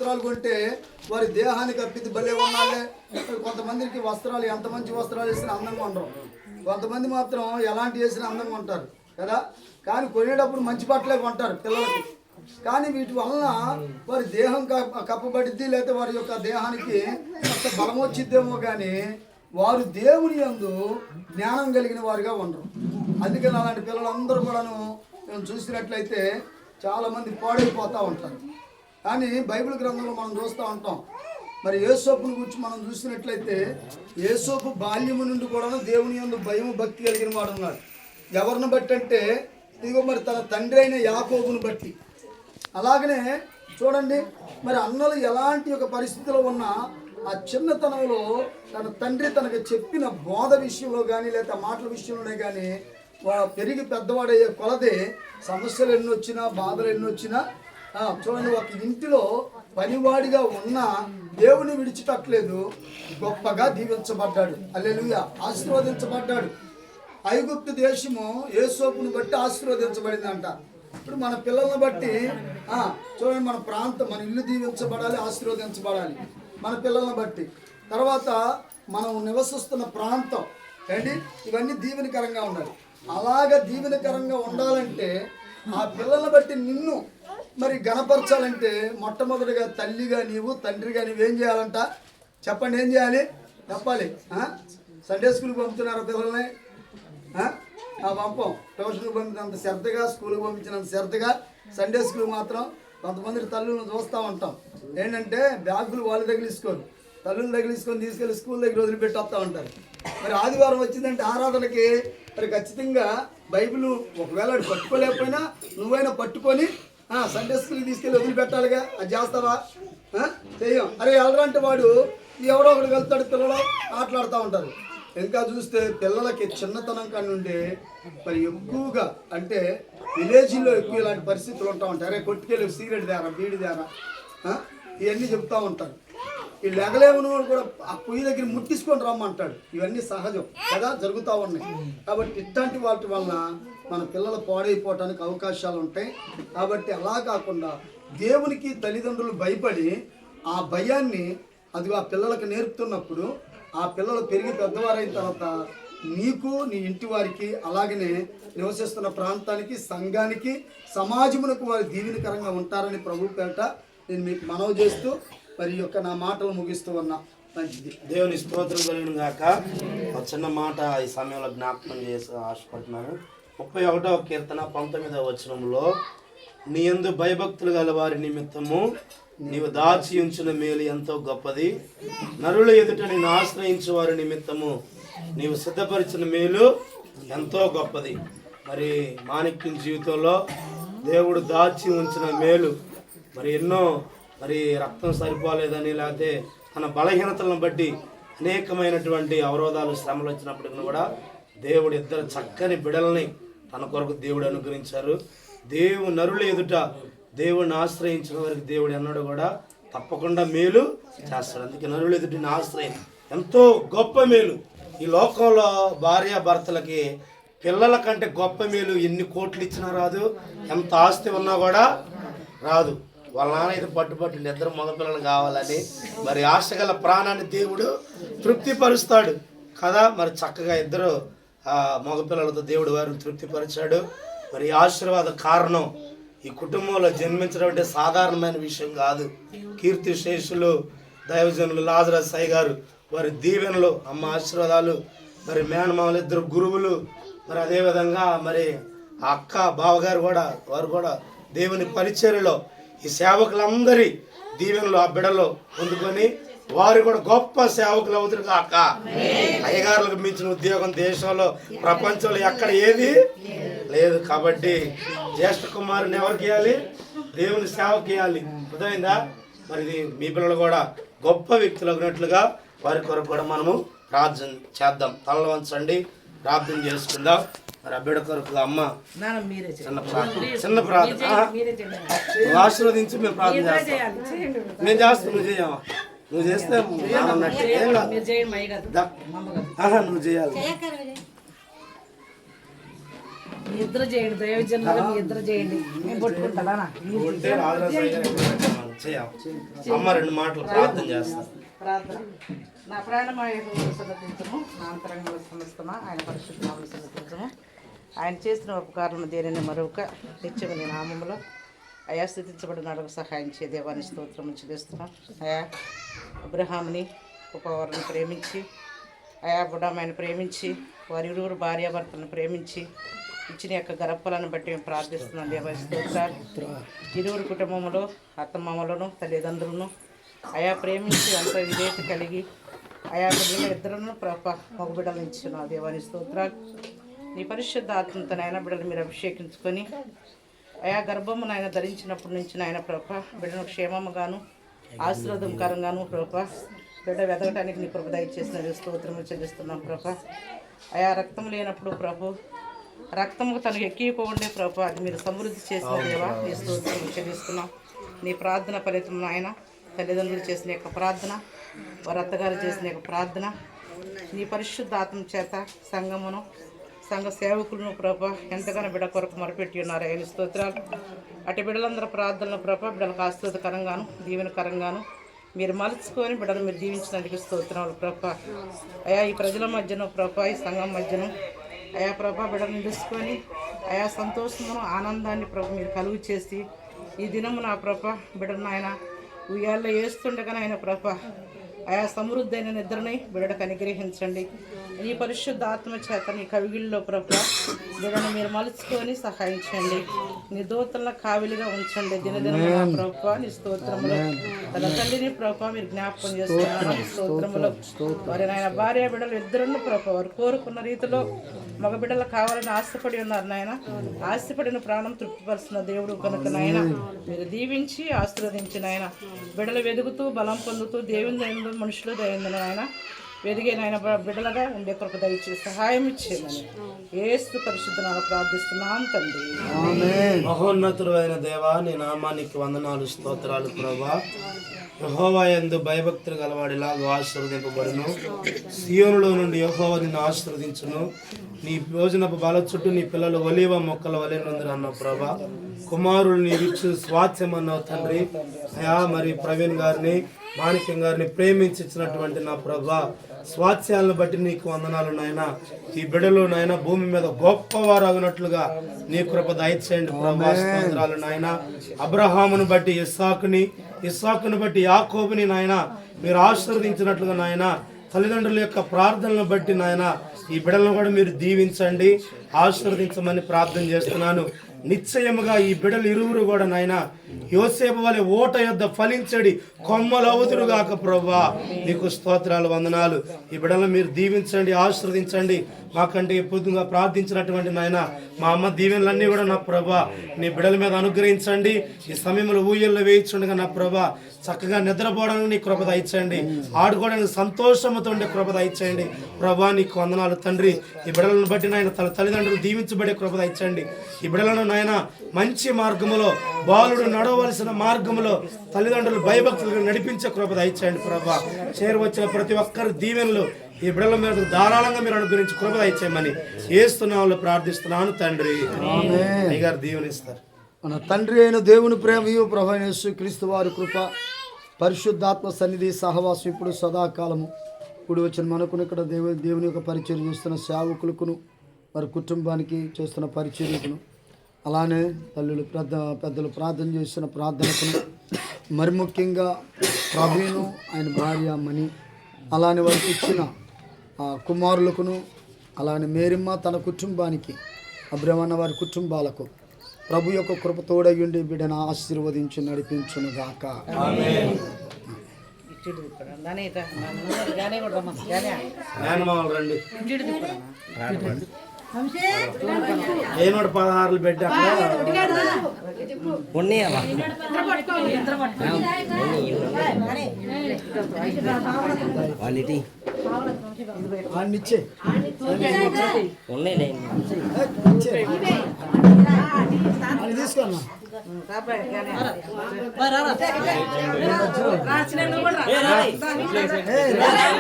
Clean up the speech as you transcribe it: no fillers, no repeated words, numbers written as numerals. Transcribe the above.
వస్త్రాలు కొంటే వారి దేహానికి అప్పిది భలే ఉన్నాళ్ళే. కొంతమందికి వస్త్రాలు ఎంత మంచి వస్త్రాలు వేసినా అందంగా ఉండరు, కొంతమంది మాత్రం ఎలాంటి వేసినా అందంగా ఉంటారు కదా. కానీ కొనేటప్పుడు మంచి బట్టలే కొంటారు పిల్లలకి. కానీ వీటి వలన వారి దేహం కప్పబడిద్ది, లేకపోతే వారి యొక్క దేహానికి కొంత బలం వచ్చిద్దేమో, కానీ వారు దేవుని యందు జ్ఞానం కలిగిన వారుగా ఉండరు. అందుకని అలాంటి పిల్లలందరూ కూడాను మేము చూసినట్లయితే చాలామంది పాడైపోతూ ఉంటారు. కానీ బైబిల్ గ్రంథంలో మనం చూస్తూ ఉంటాం. మరి యేసోపుని గురించి మనం చూసినట్లయితే యేసోపు బాల్యము నుండి కూడా దేవుని యందు భయము భక్తి కలిగిన వాడు ఉన్నాడు. ఎవరిని బట్టి అంటే ఇదిగో మరి తన తండ్రి అయిన యాకోబుని బట్టి. అలాగనే చూడండి, మరి అన్నలు ఎలాంటి ఒక పరిస్థితిలో ఉన్నా ఆ చిన్నతనంలో తన తండ్రి తనకు చెప్పిన బోధ విషయంలో కానీ లేదా మాటల విషయంలోనే కానీ పెరిగి పెద్దవాడయ్యే కొలదే సమస్యలు ఎన్ని వచ్చినా బాధలు ఎన్ని వచ్చినా చూడండి, ఒక ఇంటిలో పనివాడిగా ఉన్న దేవుని విడిచిపెట్టలేదు, గొప్పగా దీవించబడ్డాడు. హల్లెలూయా, ఆశీర్వదించబడ్డాడు. ఐగుప్తు దేశము యేసోపుని బట్టి ఆశీర్వదించబడిందంట. ఇప్పుడు మన పిల్లల్ని బట్టి చూడండి, మన ప్రాంతం, మన ఇల్లు దీవించబడాలి, ఆశీర్వదించబడాలి మన పిల్లల్ని బట్టి. తర్వాత మనం నివసిస్తున్న ప్రాంతం ఏంటి, ఇవన్నీ దీవెనకరంగా ఉండాలి. అలాగ దీవెనకరంగా ఉండాలంటే ఆ పిల్లల్ని బట్టి నిన్ను మరి గణపరచాలంటే మొట్టమొదటిగా తల్లిగా నీవు, తండ్రిగా నీవేం చేయాలంట చెప్పండి, ఏం చేయాలి చెప్పాలి. సండే స్కూల్కి పంపుతున్నారా పిల్లల్ని? పంపం. ట్యూషన్కి పంపినంత శ్రద్ధగా, స్కూల్కి పంపించినంత శ్రద్ధగా సండే స్కూల్ మాత్రం కొంతమంది తల్లులను చూస్తూ ఉంటాం. ఏంటంటే బ్యాగులు వాళ్ళు తగిలిసుకోరు, తల్లులు తగిలిసుకొని తీసుకెళ్ళి స్కూల్ దగ్గర వదిలిపెట్టి వస్తూ ఉంటారు. మరి ఆదివారం వచ్చిందంటే ఆరాధనకి మరి ఖచ్చితంగా బైబిల్ ఒకవేళ పట్టుకోలేకపోయినా నువ్వైనా పట్టుకొని సండే స్కూల్కి తీసుకెళ్ళి వదిలిపెట్టాలిగా. అది చేస్తావా? చెయ్యం. అరే వెళ్ళరంటే వాడు ఎవడో ఒకటి వెళ్తాడు, పిల్లలు ఆటలాడుతూ ఉంటారు. ఇంకా చూస్తే పిల్లలకి చిన్నతనం కానుండి మరి ఎక్కువగా అంటే విలేజ్లో ఎక్కువ ఇలాంటి పరిస్థితులు ఉంటా ఉంటాయి. అరే కొట్టుకెళ్ళి సిగరెట్ తేరా, బీడి తేరా, ఇవన్నీ చెప్తూ ఉంటారు. ఈ లెగలేమని కూడా ఆ పొయ్యి దగ్గర ముట్టించుకొని రమ్మంటాడు. ఇవన్నీ సహజం కదా, జరుగుతూ ఉన్నాయి. కాబట్టి ఇట్లాంటి వాటి వలన మన పిల్లలు పాడైపోవటానికి అవకాశాలు ఉంటాయి. కాబట్టి అలా కాకుండా దేవునికి తల్లిదండ్రులు భయపడి ఆ భయాన్ని అది ఆ పిల్లలకు నేర్పుతున్నప్పుడు ఆ పిల్లలు పెరిగి పెద్దవారైన తర్వాత నీకు, నీ ఇంటి వారికి, అలాగనే నివసిస్తున్న ప్రాంతానికి, సంఘానికి, సమాజమునకు వారి దీవెనకరంగా ఉంటారని ప్రభు పేట నేను మీకు మనవి చేస్తూ మరి యొక్క నా మాటలు ముగిస్తూ ఉన్నా. మంచిది. దేవుని స్తోత్రం కలిగిన గాక. ఒక చిన్న మాట ఈ సమయంలో జ్ఞాపకం చేసి ఆశపడుతున్నాను. 31వ కీర్తన 19వ వచనంలో, నీ యందు భయభక్తులు గల వారి నిమిత్తము నీవు దాచి ఉంచిన మేలు ఎంతో గొప్పది, నరుల ఎదుట నేను ఆశ్రయించే వారి నిమిత్తము నీవు సిద్ధపరిచిన మేలు ఎంతో గొప్పది. మరి మాణిక్యం జీవితంలో దేవుడు దాచి ఉంచిన మేలు మరి ఎన్నో, మరి రక్తం సరిపోలేదని లేకపోతే తన బలహీనతలను బట్టి అనేకమైనటువంటి అవరోధాలు, శ్రమలు వచ్చినప్పటికీ కూడా దేవుడు ఇద్దరు చక్కని బిడలని తన కొరకు దేవుడు అనుగ్రహించారు. నరుల ఎదుట దేవుడిని ఆశ్రయించిన వారికి దేవుడు అన్నాడు కూడా తప్పకుండా మేలు చేస్తాడు. అందుకే నరుల ఎదుటిని ఆశ్రయం ఎంతో గొప్ప మేలు. ఈ లోకంలో భార్య భర్తలకి పిల్లల కంటే గొప్ప మేలు ఎన్ని కోట్లు ఇచ్చినా రాదు, ఎంత ఆస్తి ఉన్నా కూడా రాదు. వాళ్ళ నాన్న అయితే పట్టుబట్టి ఇద్దరు మగపిల్లలు కావాలని మరి ఆశగల ప్రాణాన్ని దేవుడు తృప్తిపరుస్తాడు కదా. మరి చక్కగా ఇద్దరు మగపిల్లలతో దేవుడు వారిని తృప్తిపరిచాడు. మరి ఆశీర్వాద కారణం ఈ కుటుంబంలో జన్మించడం అంటే సాధారణమైన విషయం కాదు. కీర్తి శేషులు దైవజనులు లాజరస్ అయ్య గారు, వారి దీవెనలు, అమ్మ ఆశీర్వాదాలు, మరి మేనమామలు ఇద్దరు గురువులు, మరి అదేవిధంగా మరి ఆ అక్క బావగారు కూడా, వారు కూడా దేవుని పరిచర్యలో ఈ సేవకులందరి దీవెనలు ఆ బిడలో పొందుకొని వారు కూడా గొప్ప సేవకులు అవుతారు కాక. అయ్యగారులకు మించిన ఉద్యోగం దేశంలో, ప్రపంచంలో ఎక్కడ ఏది లేదు. కాబట్టి జ్యేష్ఠ కుమారుని ఎవరికి ఇవ్వాలి? దేవుని సేవకి ఇవ్వాలి. అర్థమైందా? మరి మీ పిల్లలు కూడా గొప్ప వ్యక్తులు అగినట్లుగా వారి కొరకు కూడా మనము ప్రార్థన చేద్దాం. తలలు వంచండి, ప్రార్థన చేసుకుందాం. మరి ఆ బిడ్డ కొరకు అమ్మ చిన్న ప్రార్థన ఆశీర్వదించి మేము ప్రార్థన చేస్తాం. మేము చేస్తాం, నువ్వు చేయమా? నువ్వు చేస్తే నువ్వు చేయాలి. ఇద్దరు చేయండి, దైవజనులు ఇద్దరు చేయండి. నేను పట్టుకుంటా. అమ్మ 2 మాటలు ప్రార్థన చేస్తా. ప్రార్థన. నా ప్రాణమయ సన్నతించము, నా అంతరంగంలో సమస్తమా ఆయన పరిశుద్ధనామములు సన్నతించము. ఆయన చేసిన ఉపకారం దేనిని మరొక నిత్యము నీ నామములో అయా స్థితించబడిన సహాయం చే దేవాన్ని స్తోత్రం చెల్లిస్తున్నాం. అయా అబ్రహాముని ఉపవారిని ప్రేమించి, అయా బుడామాయని ప్రేమించి, వారి ఇరువురు భార్యాభర్తలను ప్రేమించి ఇచ్చిన యొక్క గర్భఫలాన్ని బట్టి మేము ప్రార్థిస్తున్నాం దేవాన్ని స్తోత్రాలు. ఇరువురు కుటుంబంలో అత్తమామలను తల్లిదండ్రులను అయా ప్రేమించి అంత విధేయత కలిగి ఆయా బిడ్డలు ఇద్దరును మగ బిడ్డలు ఇచ్చిన దేవాని స్తోత్రాలు. నీ పరిశుద్ధ ఆత్మతో నాయన బిడ్డలు మీరు అభిషేకించుకొని ఆయా గర్భము నాయన ధరించినప్పటి నుంచి నాయన ప్రభ బిడ్డను క్షేమముగాను ఆశీర్వాదంకరంగాను ప్రభ బిడ్డ వెదగటానికి నీ ప్రభు దయచేసిన స్తోత్రము చెల్లిస్తున్నాం ప్రభ. ఆయా రక్తం లేనప్పుడు ప్రభు రక్తము తనకు ఎక్కిపోండే ప్రభు అది మీరు సమృద్ధి చేసిన దేవా నీ స్తోత్రము చెల్లిస్తున్నాం. నీ ప్రార్థన ఫలితం నాయన తల్లిదండ్రులు చేసిన యొక్క ప్రార్థన, వారి అత్తగారు చేసిన యొక్క ప్రార్థన, నీ పరిశుద్ధ ఆత్మ చేత సంఘమును సంఘ సేవకులను ప్రభ ఎంతగానో బిడ్డ కొరకు మొరపెట్టి ఉన్నారు ఆయన స్తోత్రాలు. అటు బిడ్డలందరూ ప్రార్థనలు ప్రభ బిడ్డలకు ఆశీర్వాదకరంగాను దీవెనకరంగాను మీరు మలుచుకొని బిడ్డలు మీరు దీవించినందుకు స్తోత్రాలు ప్రభ. అయా ఈ ప్రజల మధ్యను ప్రభ ఈ సంఘం మధ్యను అయా ప్రభ బిడ్డలను తీసుకొని అయా సంతోషమును ఆనందాన్ని ప్రభ మీరు కలుగు చేసి ఈ దినము నా ప్రభ బిడ్డను ఆయన ఉయ్యాల్లో వేస్తుండగా ఆయన ప్రభ ఆయా సమృద్ధి అయిన నిద్రని బిడ్డకు అనుగ్రహించండి. నీ పరిశుద్ధ ఆత్మ చేత నీ కవిగిల్లో ప్రభ బిడ్డను మీరు మలుచుకొని సహాయించండి. నీ దూతలను కావిలిగా ఉంచండి దినదినమున ప్రభ నీ స్తోత్రములు. తన తల్లిని ప్రభ మీరు జ్ఞాపకం చేస్తున్నారు నీ స్తోత్రములు. వారి నాయన భార్య బిడ్డలు ఇద్దరును ప్రభ వారు కోరుకున్న రీతిలో మగ బిడ్డలు కావాలని ఆశపడి ఉన్నారు నాయన. ఆశపడిన ప్రాణం తృప్తిపరుస్తున్న దేవుడు కనుక నాయన మీరు దీవించి ఆశీర్వదించిన ఆయన బిడ్డలు వెదుగుతూ బలం పొందుతూ దేవుని మనుషులు దయిందని ఆయన వెదిగే నాయన బిడ్డలుగా ఉండే కొరకు దయచేసి సహాయం ఇచ్చేయమని యేసు పరిశుద్ధనామములో ప్రార్థిస్తున్నాం తండ్రి. మహోన్నతుడు అయిన దేవా నీ నామానికి వందనాలు స్తోత్రాలు ప్రభా. యెహోవా యందు భయభక్తులు గలవాడిలాగా ఆశీర్వదింపబడును. సియోనులో నుండి యెహోవా నిన్ను ఆశీర్వదించును. నీ భోజనపు బల చుట్టూ నీ పిల్లలు ఒలీవ మొక్కల వలె నుండి అన్న ప్రభా. కుమారులు నీ ఇచ్చు స్వాస్థ్యం అన్నావు తండ్రి. అయా మరి ప్రవీణ్ గారిని మాణిక్యం గారిని ప్రేమించి ఇచ్చినటువంటి నా ప్రభా స్వాస్థ్యాలను బట్టి నీకు వందనాలు నాయన. ఈ బిడ్డలు నాయన భూమి మీద గొప్పవారు అగినట్లుగా నీ కృప దయచేయండి ప్రభా. స్తోత్రాలు నాయన. అబ్రహామును బట్టి ఇస్సాకును బట్టి యాకోబుని నాయన మీరు ఆశీర్వదించినట్లుగా నాయన తల్లిదండ్రుల యొక్క ప్రార్థనలను బట్టి నాయన ఈ బిడ్డలను కూడా మీరు దీవించండి ఆశీర్వదించమని ప్రార్థన చేస్తున్నాను. నిశ్చయముగా ఈ బిడ్డలు ఇరువురు కూడా నాయన యోసేపు వలె ఓట యొద్ద ఫలించడి కొమ్మలవుదురుగాక ప్రభా. నీకు స్తోత్రాలు వందనాలు. ఈ బిడ్డలను మీరు దీవించండి ఆశీర్వదించండి. మాకంటే ఎప్పుడుగా ప్రార్థించినటువంటి నాయన మా అమ్మ దీవెనలన్నీ కూడా నా ప్రభా నీ బిడ్డల మీద అనుగ్రహించండి. ఈ సమయంలో ఊయల్లో వేయించుండగా నా ప్రభా చక్కగా నిద్రపోవడానికి నీ కృప దయచేయండి. ఆడుకోవడానికి సంతోషంతో ఉండే కృప దయచేయండి ప్రభా. నీకు వందనాలు తండ్రి. ఈ బిడ్డలను బట్టి నాయన తల్లిదండ్రులు దీవించబడే కృప దయచేయండి. ఈ బిడ్డలను నాయన మంచి మార్గములో బాలుడు నడవలసిన మార్గంలో తల్లిదండ్రులు భయభక్తులుగా నడిపించే కృప దయచేయండి ప్రభా. చేరువచ్చిన ప్రతి ఒక్కరి దీవెనలు ఈ బిడ్డల మీద ధారాళంగా మీరు అనుగ్రహించి కృప దయచేయమని యేసునామములో ప్రార్థిస్తున్నాను తండ్రి. అయ్యగారు దీవెనిస్తారు. మన తండ్రి అయిన దేవుని ప్రేమయు ప్రభు అయిన యేసుక్రీస్తు వారి కృప పరిశుద్ధాత్మ సన్నిధి సహవాసం ఇప్పుడు సదాకాలము ఇప్పుడు వచ్చిన మనకును ఇక్కడ దేవుని యొక్క పరిచయం చేస్తున్న సేవకులకును వారి కుటుంబానికి చేస్తున్న పరిచర్యకును అలానే తల్లులు పెద్దలు ప్రార్థన చేస్తున్న ప్రార్థనకును మరి ముఖ్యంగా ప్రవీణు ఆయన భార్య మణి అలానే వారికి ఇచ్చిన కుమారులకును అలానే మేరిమ్మ తన కుటుంబానికి అబ్రహ్మణ వారి కుటుంబాలకు ప్రభు యొక్క కృప తోడయుండి బిడ్డను ఆశీర్వదించి నడిపించును గాక. ఏనోడు 16 పెట్టి తీసుకున్నా